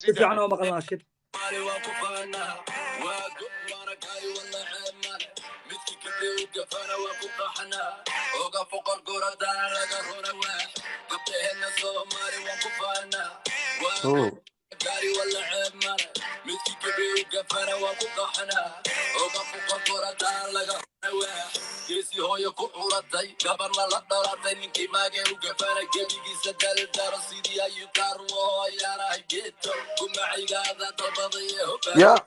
في عنه مقال ناشد geesi hooyo ku curatay gabarna la dhalatay ninkii maageen u gafana gebigiisa dalidaro sidii ayuu kaaruo yaanahay geeto kumacaygaada dalbadaye hogaa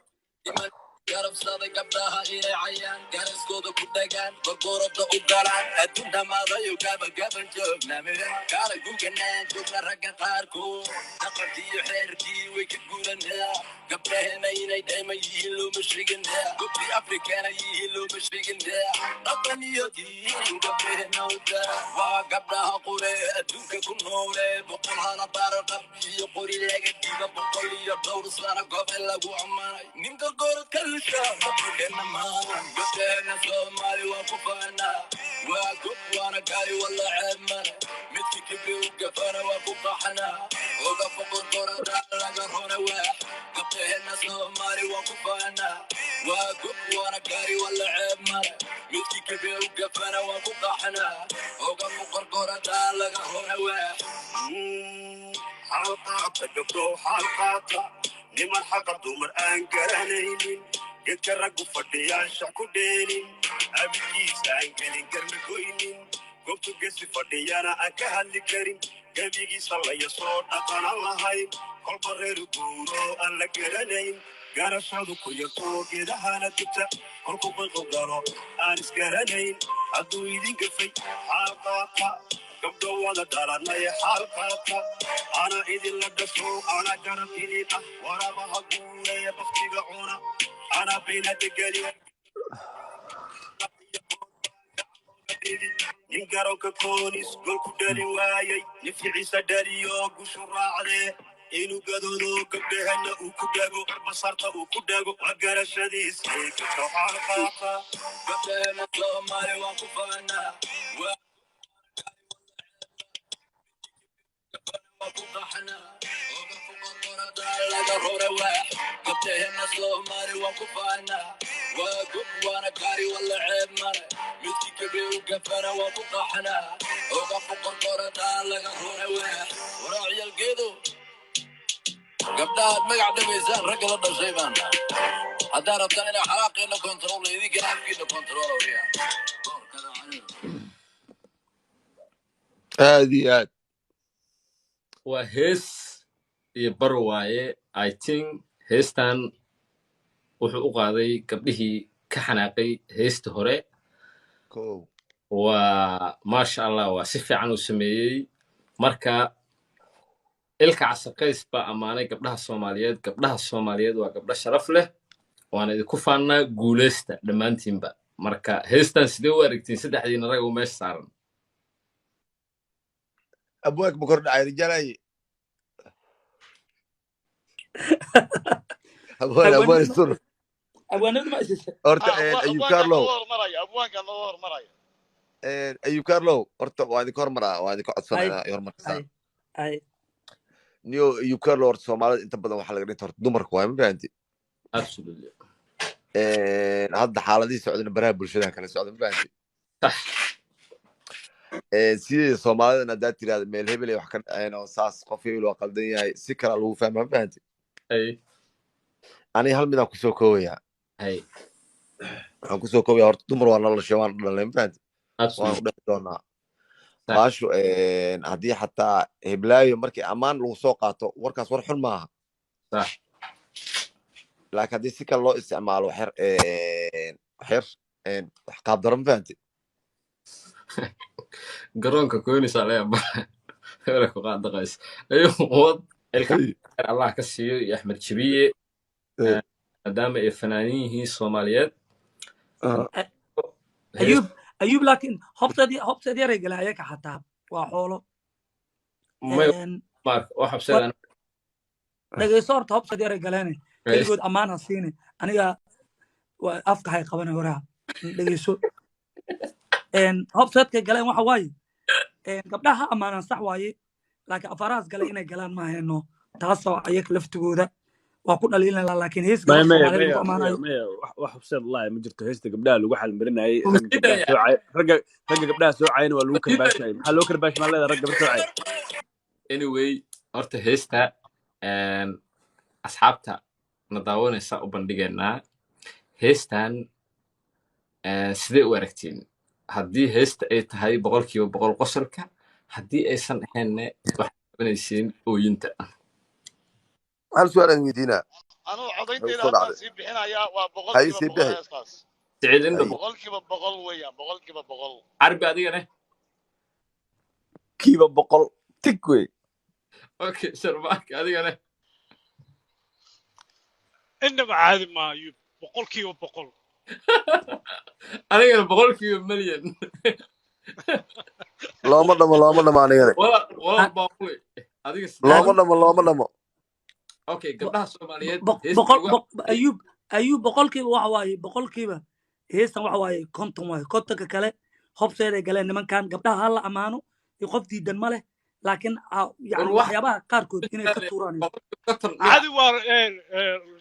garabsaday gabdhaha inay cayaan garaskooda ku dhagaan gorgorada u galaan adduun dhamaadayo gaban joognamira kaala guganaan joogna ragga qaarkood dhaqankiiyo xeerkii way ka guulanaa gabdhahena inay dhayman yihiin looma sheeganaa gobtii afrikana yihiin looma sheeganaa dhaqan iyo diin gabdhahena udaa waa gabdhaha qure adduunka ku noole boqol hala baaraqab iyo qori laga dhiba boqol iyo dhowr sano gobe lagu ammaanay nin gorgorad ka gabdhahena soomaali waan ku faanaa waa gob waana gaari walla ceebmane midki kibri u gafana waa ku qaxanaa oga foqorqorada laga rona waax gabdhahena soomaali waan ku faanaa waa gob waana gaari walla ceebmane midki kibri u gafana waa ku qaxanaa oga foqorqorada laga rona waax xalqaata gabdho xalqaata niman xaqa dumar aan garanaynin gedka raggu fadhiyaasha ku dheelin abidkiisa aan gelin garma goynin gobtu gesi fadhiyana aan ka hadli karin gebigiisa laya soo dhaqanan lahayn kolba reeru guuro aan la garanayn garashadu ku yartoo geedahana dugta kolku banqu galo aan isgaranayn hadduu idin gafay xaalqaata gabdho wada dhalanay xaalqaata ana idinla dhasho ana garab idin ah warabaha guureya baktiga cuna ana binadegeli nin garoonka koonis golku dhali waayay nifciisa dhaliyo gushu raacdee inuu gadoodo gabdhahana uu ku dhago basarta uu ku dhago waa garashadiisay gabdho xaalqaata gabdhahena soomaali waan ku faanaa laga rora waax gabdhahena soomaali waan ku faanaa waa gob waana gaari walla ceeb male midki kibri u gafana waan ku qaxanaa oga foqorqorada laga rora waax waraaciyalgeedo gabdhahaad magac dhabaysaan ragga la dhashay baan haddaa rabtaan inaa xalaaqeena kontrol idinkana afkiina kontrolaya aad iyo aad waa hees iyo bar waaye I think heestan wuxuu u qaaday gabdhihii ka xanaaqay heesta hore waa maasha allah waa si fiican u sameeyey marka ilka casaqays baa ammaanay gabdhaha soomaaliyeed waa gabdho sharaf leh waana idinku faannaa guuleysta dhammaantiinba marka heestan sidee u aragtiin saddexdiina rag oo meesha saaran abwaag ma kordhacay rijalay abwaan istur abwaanadu ma isisay horta ayub carlow horta waa idinka hormaraa waa idinka codsanaa hormarsaa niyo ayub carlow horta soomaalida inta badan waxaa laga dhinta horta dumarka waay ma fahanti absolutely hadda xaaladihii socdana baraha bulshada kala socda ma fahanti sidii soomaalidan haddaad tirahda meel hebeley wax ka dhaceen oo saas qof hebel waa qaldan yahay si kalaa lagu fahma ma fahanti aniga hal midaan kusoo koobayaa waxaan kusoo koobaya horta dumar waa nolosha waan dhalnay ma fahanti waan u dhex doonaa baashu haddii xataa heblaayo markii ammaan lagu soo qaato warkaas war xun maaha laakiin haddii si kale loo isticmaalo xer wax qaabdaro ma fahanti garoonka koonis aa laga baxa hebela ku qaadaqays wad ilka allah ka siiyo iyo axmed jabiye maadaama ay fanaanin yihiin soomaaliyeed ayub laakiin hobteed yaray galeen ayaka xataa waa xoolo dhegeyso horta hobteed yaray galeen keligood ammaan ha siine aniga afka hay qabana horaa dhegeyso hobteedkay galeen waxa waaye gabdhaha ammaanan sax waaye laakiin afarahaas gale inay galaan maahayno taasoo ayaga laftigooda waa ku dhaliilan lahaa laakiin hees maya gabar maya Soomaaliyeed lagu maya ammaanayo maya wax xubsad wallahi ma jirto heesta gabdhaha lagu xalmarinayay Wuu ragga gabdhaha isdiidaya. soo cay ragga gabdhaha soo cayna waa lagu Isdiidaya. karbaashayay maxaa loo karbaash maa leedahay rag gabar soo cay Anyway, horta heesta asxaabta na daawanaysa u bandhigaynaa. Heestan sidee u aragtiin? Haddii heesta ay tahay 100% qosolka, haddii aysan ahaynne waxaad qabanaysiin ooyinta. hal su'aal aan weydiinaa anuu way codaynteeda soo haddaan dhacday sii bixinayaa waa hay boqolkiiba sii boqol bixi heestaas Siciid Indho, hay boqolkiiba boqol weeyaan boqolkiiba boqol Carbi adigane? kiiba 100 tig wey Okay, Sharmaarka adigane? إنما عادي ما أيوب بقول كيو بقول Anigana 100% milyan. looma dhamo anigana Wala baaquli. Adiga looma sidee? dhamo Okay, gabdhaha Soomaaliyeed heesta boqol ugu ayuub boqolkiiba waxa waaye boqolkiiba heestan waxa waaye konton waaye kontonka kale hobseeday galeen nimankan gabdhaha ha la ammaano iyo qof diidan ma leh laakiin yani war wax waxyaabaha qaarkood inay ka tuuraan عادي ور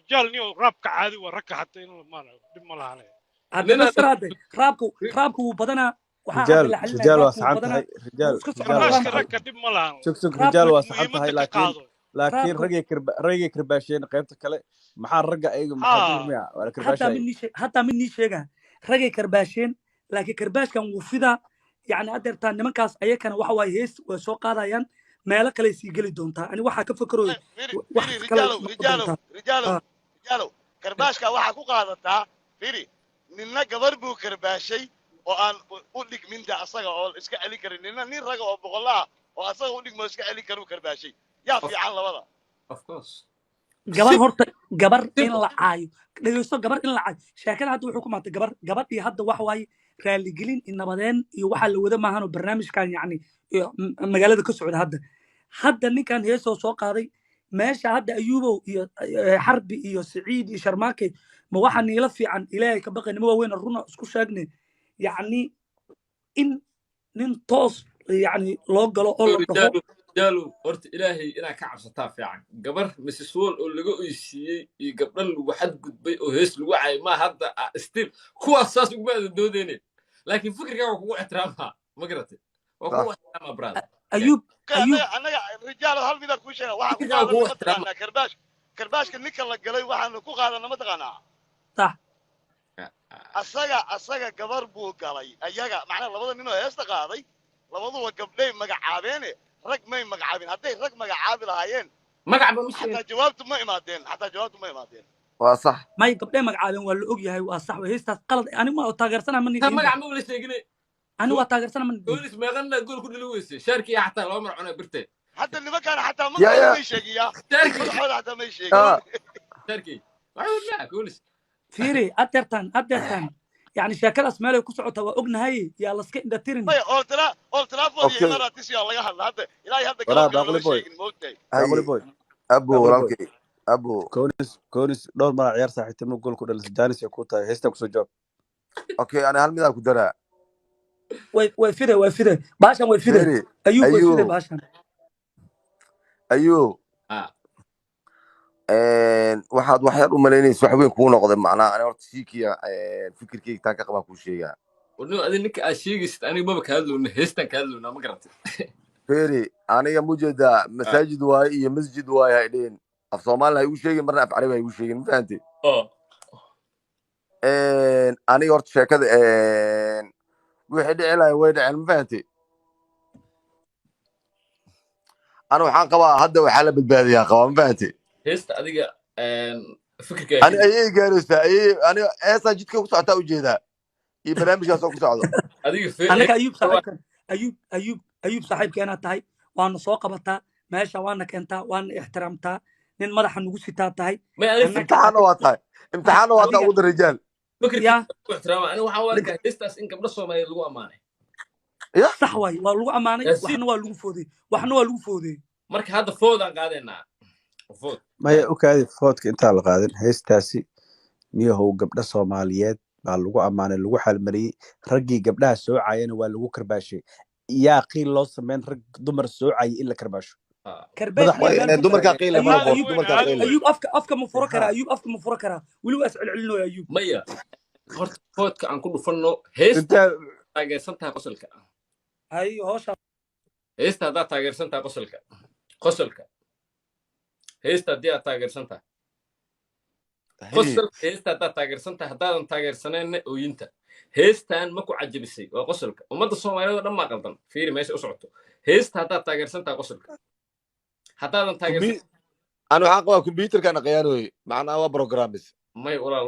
رجال نيو راب كعادي ورك حتى إنه ما دم الله عليه hadda nina masaraade raabku wuu badanaa waxaa hadda la xalinaya رجال raabku wuu واسعان badanaa تهي رجال wuu iska socdaa رجال كرباش raabku كرك دم الله سك raabku رجال واسعان تهي مهمة لكن كقاضي laakiin raabku ragay karbaasheen qaybta kale maxaa ragga ayaga maxaa dumar miya wala karbaashayay hataa mid nii sheega ragay karbaasheen laakiin karbaashkan wuu fidaa yani adeertaa nimankaas ayakana waxa waaye hees way soo qaadayaan meelo kale sii geli doontaa ani waxaa ka fakarooyo wax firi kale rijaalow doontaa rijaalow karbaashka waxaa ku qaadataa firi ninna gabar buu karbaashay oo aan u dhigminta asaga oo iska celin karin ninna nin raga oo boqolaha oo asaga u dhigmo iska celin karu karbaashay yaa fiican labada of course gabar horta gabar in la caayo dhegeysto gabar in la caayo sheekada hadda wuxuu ku maatay gabadhii hadda waxa waaye raaligelin iyo nabadeen iyo waxaa la wada maahanoo barnaamijkan yacni magaalada ka socda hadda ninkan heesoo soo qaaday meesha hadda ayuubow iyo xarbi iyo siciid iyo sharmaake ma waxaa niila fiican ilaahay ka baqay nima waaweyn runa isku sheegne yacni in nin toos yacni loo galo oo la dhaho rijaalow horta ilaahay inaa ka cabsataa fiican gabar Mrs. Wall oo laga oysiiyey iyo gabdhan lagu xadgudbay oo hees lagu caayay ma hadda still kuwaas saas uguma adoodeyne laakiin fikirkaa waa kugu ixtiraamaa ma garatay waa kugu ixtiraamaa brother ayuub annaga rijaalo hal midaan kuu sheega waxaan ku fikirkaa kugu qaadana ixtiraamaa mataqaanaa karbaashka ninka la galay waxaanu ku qaadana mataqaanaa sax asaga gabar buu galay ayaga macnaa labada ninoo heesta qaaday labaduba gabdhay magacaabeene rag may magacaabin hadday rag magacaabi lahaayeen magacba ma xataa sheegin jawaabtu ma imaadeen waa sax may gabdhay magacaabeen waa la og yahay waa sax heestaas qalad anigu waa taageersana ma ta magac ma wala sheegine anigu waa taageersana ma goolis meeqanna gool ku dhali weyse shaarkii xataa laba mar cunay birte hadda nimankaan xataa Ya, ya. magacooda may sheegiyaa shaarkii madaxooda xataa may sheegin Ah, shaarkii waxa maa goolis fiiri adeertan yani sheekadaas meelay ku socota waa ognahay yaa laska indhatirin maya oltalaafod iyo Okay. imaaraatisiya laga hadla hadda ilaahay hadda Waraa, gabar Daaqli lama boy. sheegin moogtahay Daaqli hay boy abu Daaqli boy walaalkay abu koonis dhowr mar ciyaar saaxiibtimo gool ku dhalisay Janis ay ku tahay heesta ku soo joog okay ani hal midaan ku daraa way fide baashan way fide Firi, ayuub way fide ayuu baashan ayuu ah waxaad waxyaad u malaynaysa wax weyn kuu noqday macnaha ani horta siikiya fikirkeyga taan ka qabaa kuu sheegaa wadno adi ninka aad sheegaysid aniga maba kaa hadlowna heestan kaa hadlowna ma garatay feri aniga mujeedaa masaajid waaye iyo masjid waaye hay dhehen af soomaaliya ha igu sheegin marna af carabi ha igu sheegin ma fahantay aniga horta sheekada wixii dhici lahay way dhaceen ma fahantay ana waxaan qabaa hadda waxaa la badbaadiyaa qabaa ma fahantay heesta adiga ani fikirkaaga ayay gaaraysaa aniga heesaa jidka ku socotaa ujeedaa iyo barnaamijkaas oo ku socdo adiga annaka ayuub saaxiibkan ayuub saaxiibkeenaa tahay waana soo qabataa meesha waana keentaa waana ixtiraamtaa nin madaxa nugu sitaa tahay imtixaanna waa tahay ugu dar rijaal ya ixtiraama aniga waxaan u arkaa heestaas in gabdho Soomaaliyeed lagu amaanay sax waay waa lagu amaanay waxna waa lagu foodey marka hadda foodaan qaadeynaa food maya u kaadi foodka intaa la qaadin heestaasi miyahow gabdho Soomaaliyeed baa lagu amaanay lagu xalmariyay raggii gabdhaha soo caayana waa lagu karbaashay yaa qiil loo sameyn rag dumar soo caayay in la karbaasho كرباش madax يا ما مال دمر كفر كاقيل أيوب ما هذا بورت أيوب دمر وين هذا كاقيل وين أيوب أفك مفركرة ها أيوب أفك مفركرة ولو أسأل علنو يا أيوب maya horta foodka aan ku dhufanno heesta inta taageersan tahay qosolka هاي هوش heesta haddaad taageersan tahay qosolka heesta haddii aad taageersan tahay qosolka heesta haddaad taageersan tahay haddaadan taageersaneenna ooyinta heestan ma ku cajabisay waa qosolka ummadda soomaaliyeed oo dhan maa qaldan fiiri meesha u socoto heesta haddaad taageersan tahay qosolka haddaadan taageersan انا waxaan qabaa computerka ana qayaanoy macnaa waa programs may walaal